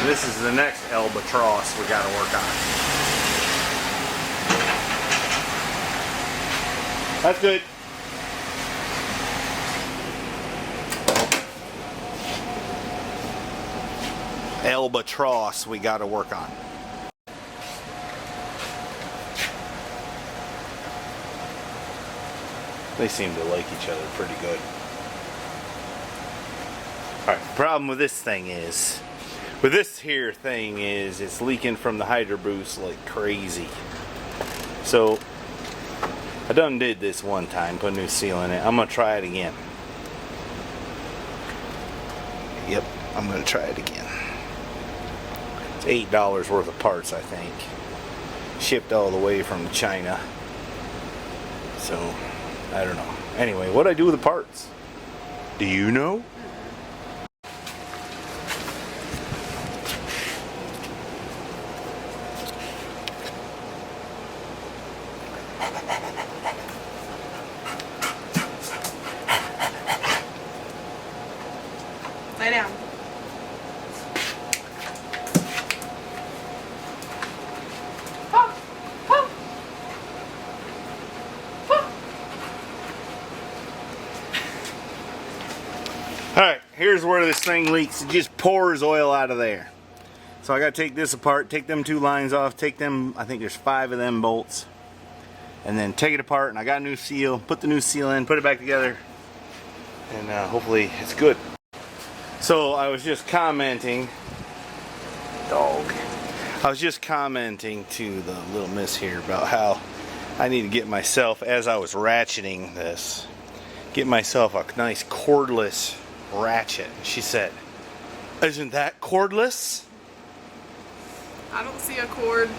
this is the next albatross we got to work on. That's good. Albatross we got to work on. They seem to like each other pretty good. Alright, the problem with this thing is, it's leaking from the Hydroboost like crazy. So, I done did this one time, put a new seal in it. I'm going to try it again. Yep, I'm going to try it again. It's $8 worth of parts, I think. Shipped all the way from China. So, I don't know. Anyway, what'd I do with the parts? Do you know? Lay down. Alright, here's where this thing leaks. It just pours oil out of there. So I gotta take this apart, take them 2 lines off, take them, I think there's 5 of them bolts, and then take it apart, and I got a new seal, put the new seal in, put it back together, and hopefully it's good. So I was just commenting, I was just commenting to the little miss here about how I need to get myself, as I was ratcheting this, get myself a nice cordless ratchet. She said, "Isn't that cordless?" I don't see a cord.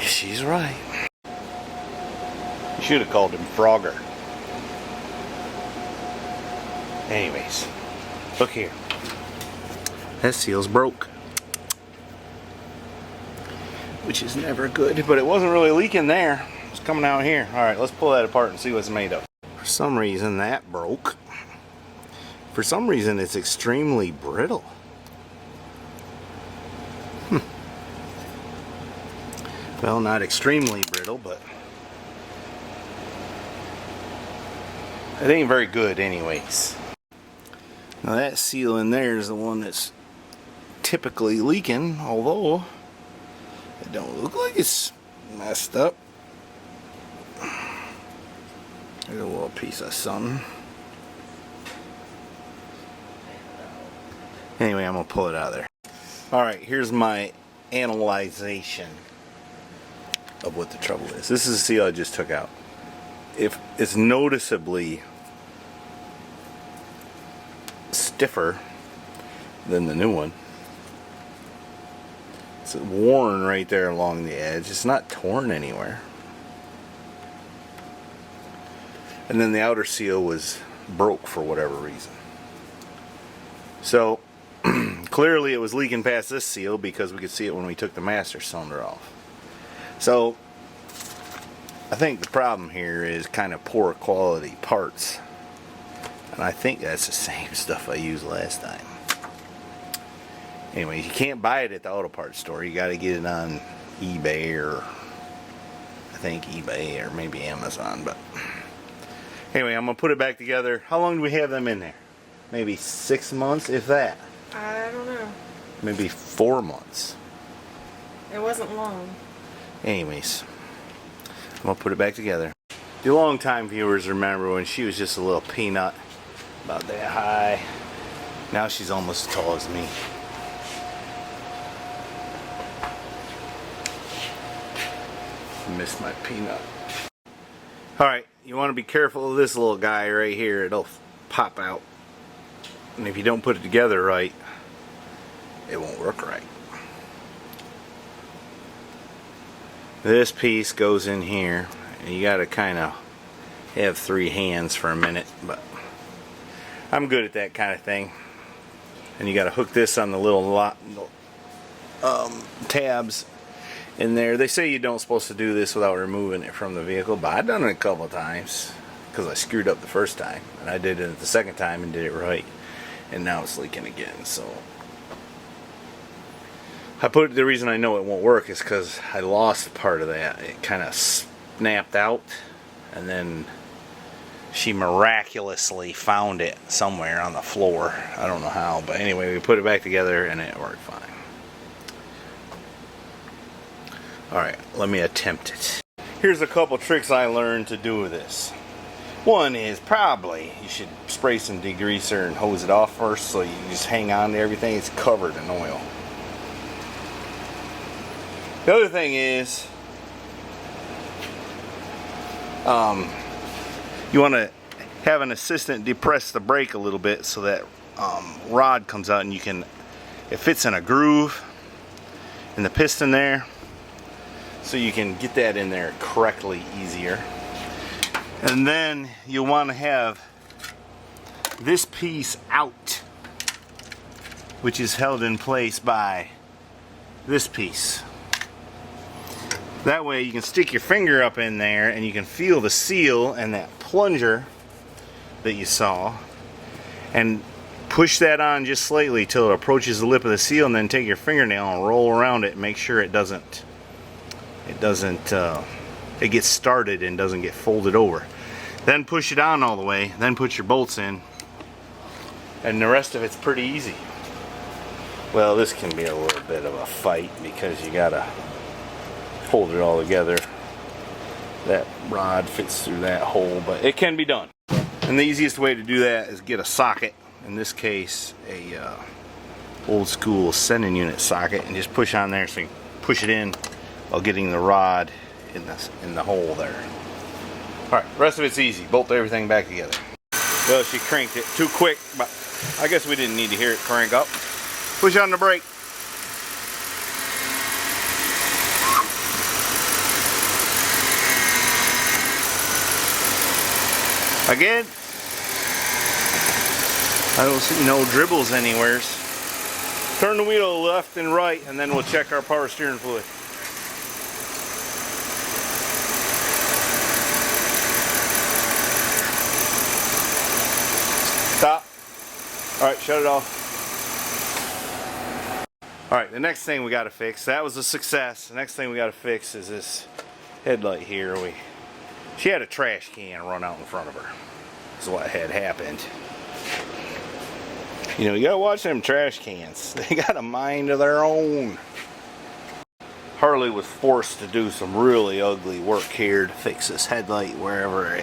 She's right. You should have called him Frogger. Anyways, look here. That seal's broke. Which is never good, but it wasn't really leaking there. It's coming out here. Alright, let's pull that apart and see what it's made of. For some reason that broke. For some reason it's extremely brittle. Well, not extremely brittle, but it ain't very good anyways. Now that seal in there is the one that's typically leaking, although it don't look like it's messed up. There's a little piece of something. Anyway, I'm gonna pull it out of there. Alright, here's my analyzation of what the trouble is. This is the seal I just took out. If it's noticeably stiffer than the new one. It's worn right there along the edge. It's not torn anywhere. And then the outer seal was broke for whatever reason. So clearly it was leaking past this seal because we could see it when we took the master cylinder off. So I think the problem here is kind of poor quality parts. And I think that's the same stuff I used last time. Anyway, you can't buy it at the auto parts store. You got to get it on eBay, or I think eBay, or maybe Amazon. But anyway, I'm going to put it back together. How long do we have them in there? Maybe 6 months, if that. I don't know. Maybe 4 months. It wasn't long. Anyways, I'm going to put it back together. The long time viewers remember when she was just a little peanut, about that high. Now she's almost as tall as me. Missed my peanut. Alright, you want to be careful of this little guy right here. It'll pop out. And if you don't put it together right, it won't work right. This piece goes in here, and you gotta kind of have 3 hands for a minute, but I'm good at that kind of thing. And you gotta hook this on the little tabs in there. They say you don't supposed to do this without removing it from the vehicle, but I've done it a couple of times because I screwed up the first time, and I did it the second time and did it right, and now it's leaking again. So The reason I know it won't work is because I lost part of that. It kind of snapped out, and then she miraculously found it somewhere on the floor. I don't know how, but anyway, we put it back together and it worked fine. Alright, let me attempt it. Here's a couple tricks I learned to do with this. One is probably you should spray some degreaser and hose it off first so you just hang on to everything. It's covered in oil. The other thing is you want to have an assistant depress the brake a little bit so that rod comes out and you can, it fits in a groove in the piston there, so you can get that in there correctly easier. And then you want to have this piece out, which is held in place by this piece. That way you can stick your finger up in there and you can feel the seal and that plunger that you saw, and push that on just slightly till it approaches the lip of the seal, and then take your fingernail and roll around it and make sure it gets started and doesn't get folded over. Then push it on all the way, then put your bolts in, and the rest of it's pretty easy. Well, this can be a little bit of a fight because you gotta hold it all together. That rod fits through that hole, but it can be done. And the easiest way to do that is get a socket, in this case a old school sending unit socket, and just push on there so you can push it in while getting the rod in the hole there. Alright, the rest of it's easy. Bolt everything back together. Well, she cranked it too quick, but I guess we didn't need to hear it crank up. Push on the brake. Again, I don't see no dribbles anywhere. Turn the wheel left and right, and then we'll check our power steering fluid. Stop. Alright, shut it off. Alright, the next thing we got to fix, that was a success. The next thing we got to fix is this headlight here. She had a trash can run out in front of her. That's what had happened. You know, you gotta watch them trash cans. They got a mind of their own. Harley was forced to do some really ugly work here to fix this headlight whenever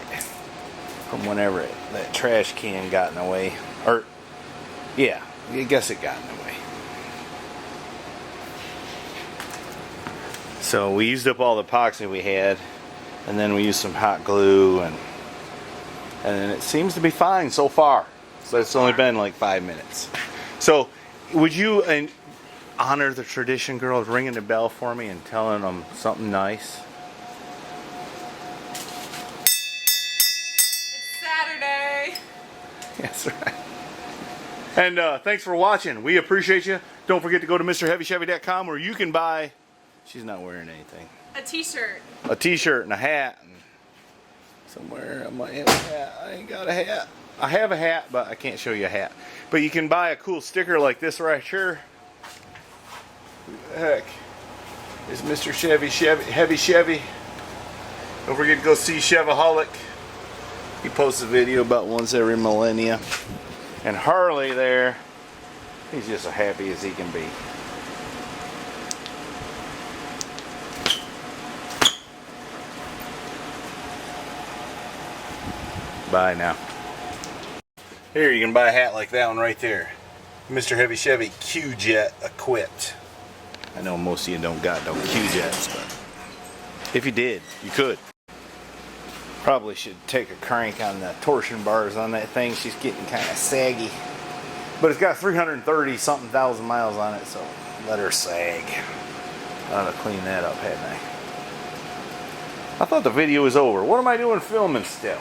that trash can got in the way. Or, yeah, I guess it got in the way. So we used up all the epoxy we had, and then we used some hot glue, and it seems to be fine so far. So it's only been like 5 minutes. So would you honor the tradition, girl, of ringing the bell for me and telling them something nice? It's Saturday. That's right. And thanks for watching. We appreciate you. Don't forget to go to MrHeavyChevy.com where you can buy, she's not wearing anything, A t-shirt. a t-shirt and a hat. And somewhere I might have a hat. I ain't got a hat. I have a hat, but I can't show you a hat. But you can buy a cool sticker like this right here. Who the heck is Mr. Heavy Chevy? Don't forget to go see Chevaholic. He posts a video about once every millennia. And Harley there, he's just as happy as he can be. Bye now. Here, you can buy a hat like that one right there. Mr. Heavy Chevy Q-Jet equipped. I know most of you don't got no Q-Jets, but if you did, you could. Probably should take a crank on the torsion bars on that thing. She's getting kind of saggy. But it's got 330 something thousand miles on it, so let her sag. I ought to clean that up, hadn't I? I thought the video was over. What am I doing filming still?